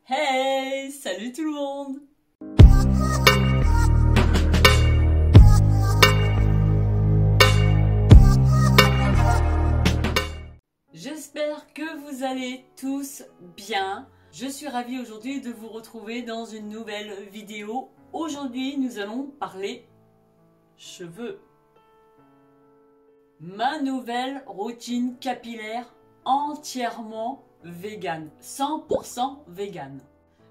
Hey, salut tout le monde! J'espère que vous allez tous bien. Je suis ravie aujourd'hui de vous retrouver dans une nouvelle vidéo. Aujourd'hui, nous allons parler cheveux. Ma nouvelle routine capillaire entièrement vegan, 100% vegan.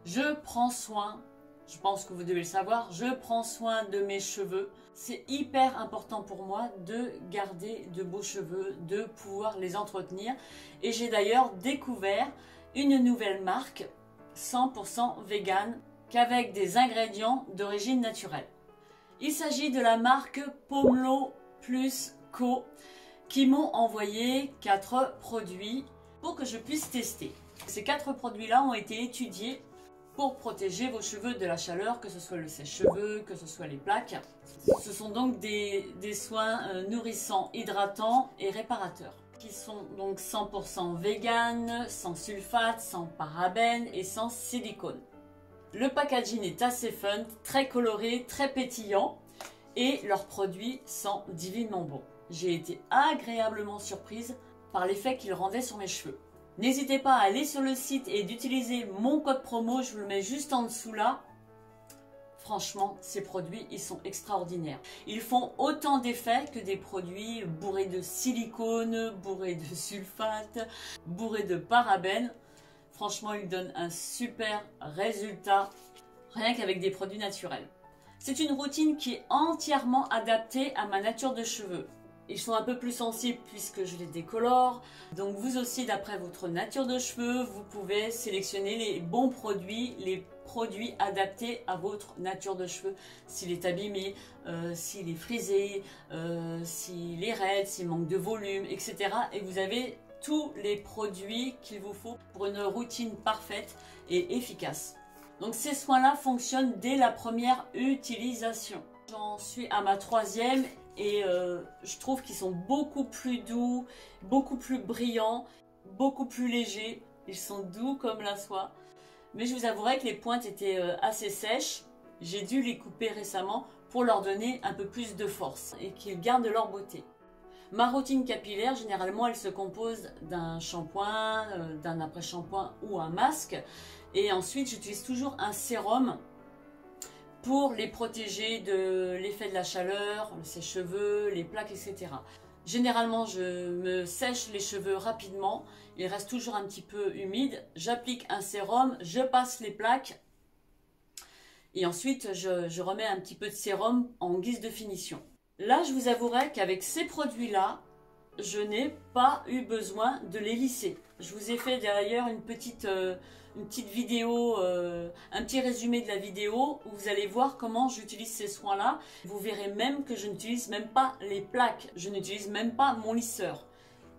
Je prends soin, je pense que vous devez le savoir, je prends soin de mes cheveux. C'est hyper important pour moi de garder de beaux cheveux, de pouvoir les entretenir. Et j'ai d'ailleurs découvert une nouvelle marque 100% vegan qu'avec des ingrédients d'origine naturelle. Il s'agit de la marque Pomelo Plus Co qui m'ont envoyé 4 produits pour que je puisse tester. Ces 4 produits-là ont été étudiés pour protéger vos cheveux de la chaleur, que ce soit le sèche-cheveux, que ce soit les plaques. Ce sont donc des soins nourrissants, hydratants et réparateurs, qui sont donc 100% vegan, sans sulfate, sans parabènes et sans silicone. Le packaging est assez fun, très coloré, très pétillant et leurs produits sont divinement bons. J'ai été agréablement surprise par l'effet qu'ils rendaient sur mes cheveux. N'hésitez pas à aller sur le site et d'utiliser mon code promo, je vous le mets juste en dessous là. Franchement, ces produits, ils sont extraordinaires. Ils font autant d'effets que des produits bourrés de silicone, bourrés de sulfate, bourrés de parabènes. Franchement, ils donnent un super résultat, rien qu'avec des produits naturels. C'est une routine qui est entièrement adaptée à ma nature de cheveux. Ils sont un peu plus sensibles puisque je les décolore. Donc vous aussi, d'après votre nature de cheveux, vous pouvez sélectionner les bons produits, les produits adaptés à votre nature de cheveux. S'il est abîmé, s'il est frisé, s'il est raide, s'il manque de volume, etc. Et vous avez tous les produits qu'il vous faut pour une routine parfaite et efficace. Donc ces soins-là fonctionnent dès la première utilisation. J'en suis à ma 3e et je trouve qu'ils sont beaucoup plus doux, beaucoup plus brillants, beaucoup plus légers. Ils sont doux comme la soie. Mais je vous avouerai que les pointes étaient assez sèches. J'ai dû les couper récemment pour leur donner un peu plus de force et qu'ils gardent leur beauté. Ma routine capillaire, généralement, elle se compose d'un shampoing, d'un après-shampoing ou un masque. Et ensuite, j'utilise toujours un sérum pour les protéger de l'effet de la chaleur, le sèche-cheveux, les plaques, etc. Généralement, je me sèche les cheveux rapidement. Il reste toujours un petit peu humide. J'applique un sérum, je passe les plaques. Et ensuite, je remets un petit peu de sérum en guise de finition. Là, je vous avouerai qu'avec ces produits-là, je n'ai pas eu besoin de les lisser. Je vous ai fait d'ailleurs une petite vidéo, un petit résumé de la vidéo où vous allez voir comment j'utilise ces soins-là. Vous verrez même que je n'utilise même pas les plaques, je n'utilise même pas mon lisseur.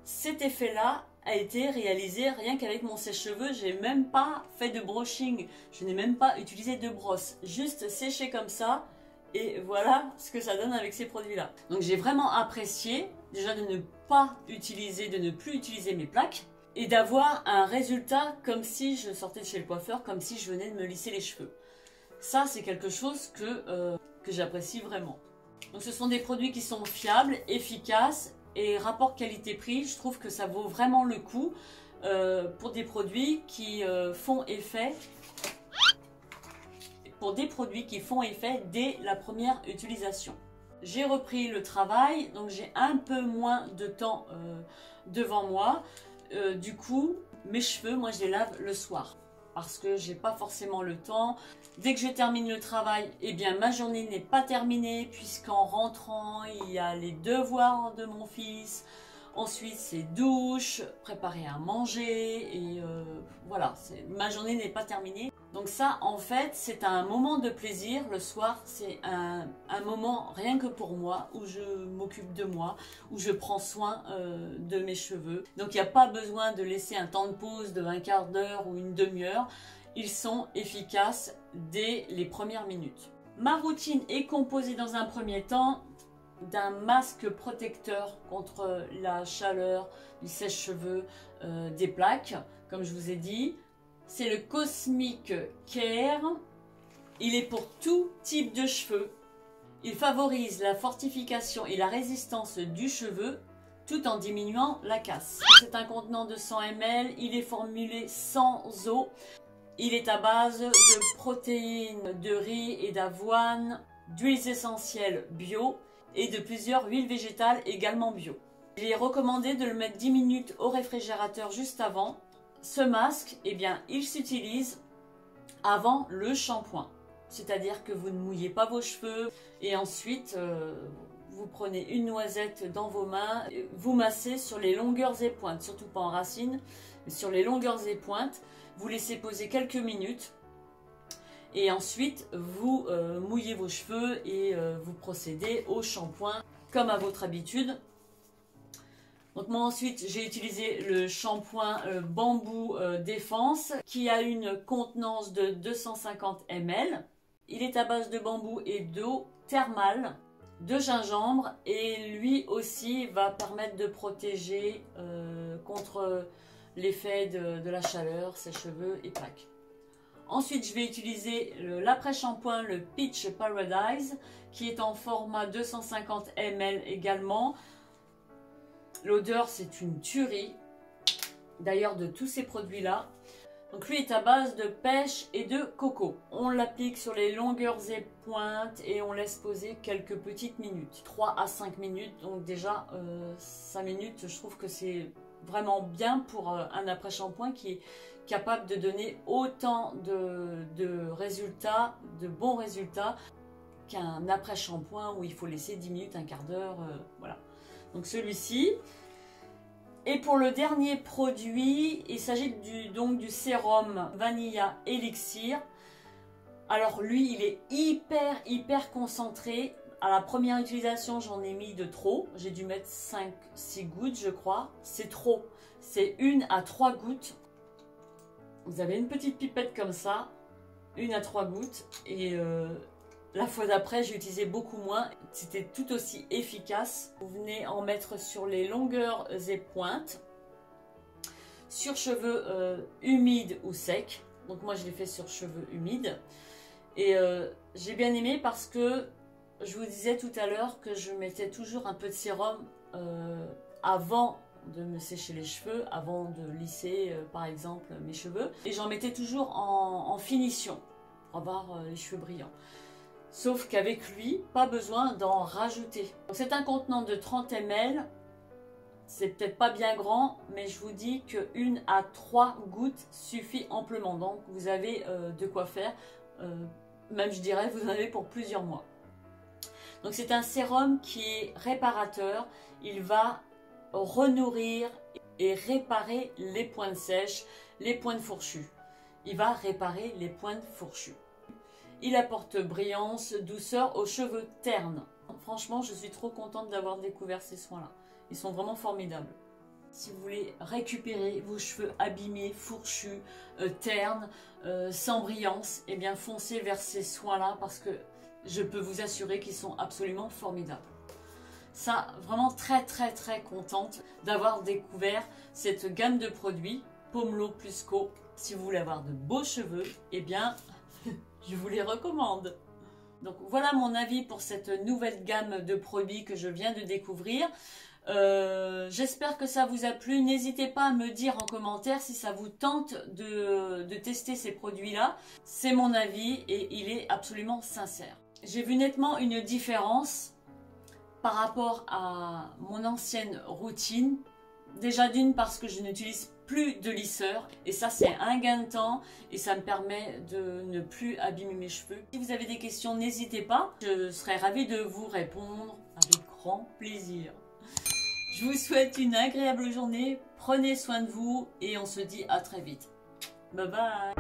Cet effet-là a été réalisé rien qu'avec mon sèche-cheveux. Je n'ai même pas fait de brushing, je n'ai même pas utilisé de brosse, juste séché comme ça. Et voilà ce que ça donne avec ces produits-là. Donc j'ai vraiment apprécié déjà de ne plus utiliser mes plaques et d'avoir un résultat comme si je sortais de chez le coiffeur, comme si je venais de me lisser les cheveux. Ça, c'est quelque chose que j'apprécie vraiment. Donc ce sont des produits qui sont fiables, efficaces et rapport qualité-prix, je trouve que ça vaut vraiment le coup pour des produits qui font effet. Dès la première utilisation. J'ai repris le travail, donc j'ai un peu moins de temps devant moi. Du coup, mes cheveux, moi je les lave le soir parce que j'ai pas forcément le temps. Dès que je termine le travail, eh bien ma journée n'est pas terminée puisqu'en rentrant, il y a les devoirs de mon fils. Ensuite, c'est douche, préparer à manger et voilà, ma journée n'est pas terminée. Donc ça, en fait, c'est un moment de plaisir. Le soir, c'est un moment rien que pour moi, où je m'occupe de moi, où je prends soin de mes cheveux. Donc il n'y a pas besoin de laisser un temps de pause de un quart d'heure ou une demi-heure. Ils sont efficaces dès les premières minutes. Ma routine est composée dans un premier temps d'un masque protecteur contre la chaleur, du sèche-cheveux, des plaques, comme je vous ai dit. c'est le Cosmic Care. Il est pour tout type de cheveux. Il favorise la fortification et la résistance du cheveu tout en diminuant la casse. C'est un contenant de 100 ml. Il est formulé sans eau. Il est à base de protéines de riz et d'avoine, d'huiles essentielles bio et de plusieurs huiles végétales également bio. Il est recommandé de le mettre 10 minutes au réfrigérateur juste avant. Ce masque, eh bien, il s'utilise avant le shampoing. C'est-à-dire que vous ne mouillez pas vos cheveux et ensuite vous prenez une noisette dans vos mains, vous massez sur les longueurs et pointes, surtout pas en racines, mais sur les longueurs et pointes. Vous laissez poser quelques minutes et ensuite vous mouillez vos cheveux et vous procédez au shampoing comme à votre habitude. Donc moi ensuite j'ai utilisé le shampoing Bambou Défense qui a une contenance de 250 ml. Il est à base de bambou et d'eau thermale, de gingembre et lui aussi va permettre de protéger contre l'effet de la chaleur, ses cheveux et plaques. Ensuite je vais utiliser l'après-shampoing, le Peach Paradise qui est en format 250 ml également. L'odeur c'est une tuerie, d'ailleurs de tous ces produits là. Donc lui est à base de pêche et de coco. On l'applique sur les longueurs et pointes et on laisse poser quelques petites minutes. 3 à 5 minutes, donc déjà 5 minutes je trouve que c'est vraiment bien pour un après-shampoing qui est capable de donner autant de résultats, de bons résultats qu'un après-shampoing où il faut laisser 10 minutes, un quart d'heure, voilà. Donc celui-ci. Et pour le dernier produit, il s'agit donc du sérum Vanilla Elixir. Alors lui, il est hyper concentré. À la première utilisation, j'en ai mis de trop. J'ai dû mettre 5-6 gouttes, je crois. C'est trop. C'est 1 à 3 gouttes. Vous avez une petite pipette comme ça. 1 à 3 gouttes. Et la fois d'après, j'ai utilisé beaucoup moins. C'était tout aussi efficace. Vous venez en mettre sur les longueurs et pointes. Sur cheveux humides ou secs. Donc moi, je l'ai fait sur cheveux humides. Et j'ai bien aimé parce que je vous disais tout à l'heure que je mettais toujours un peu de sérum avant de me sécher les cheveux, avant de lisser par exemple mes cheveux. Et j'en mettais toujours en finition pour avoir les cheveux brillants. Sauf qu'avec lui, pas besoin d'en rajouter. C'est un contenant de 30 ml. C'est peut-être pas bien grand, mais je vous dis que 1 à 3 gouttes suffit amplement. Donc vous avez de quoi faire. Même je dirais, vous en avez pour plusieurs mois. Donc c'est un sérum qui est réparateur. Il va renourrir et réparer les pointes sèches, les pointes fourchues. Il va réparer les pointes fourchues. Il apporte brillance, douceur aux cheveux ternes. Franchement, je suis trop contente d'avoir découvert ces soins-là. Ils sont vraiment formidables. Si vous voulez récupérer vos cheveux abîmés, fourchus, ternes, sans brillance, eh bien foncez vers ces soins-là parce que je peux vous assurer qu'ils sont absolument formidables. Ça, vraiment très contente d'avoir découvert cette gamme de produits, Pomelo plus Co. Si vous voulez avoir de beaux cheveux, eh bien... je vous les recommande. Donc voilà mon avis pour cette nouvelle gamme de produits que je viens de découvrir. J'espère que ça vous a plu. N'hésitez pas à me dire en commentaire si ça vous tente de tester ces produits-là. C'est mon avis et il est absolument sincère. J'ai vu nettement une différence par rapport à mon ancienne routine. Déjà d'une parce que je n'utilise plus de lisseur et ça c'est un gain de temps et ça me permet de ne plus abîmer mes cheveux. Si vous avez des questions, n'hésitez pas, je serai ravie de vous répondre avec grand plaisir. Je vous souhaite une agréable journée, prenez soin de vous et on se dit à très vite. Bye bye.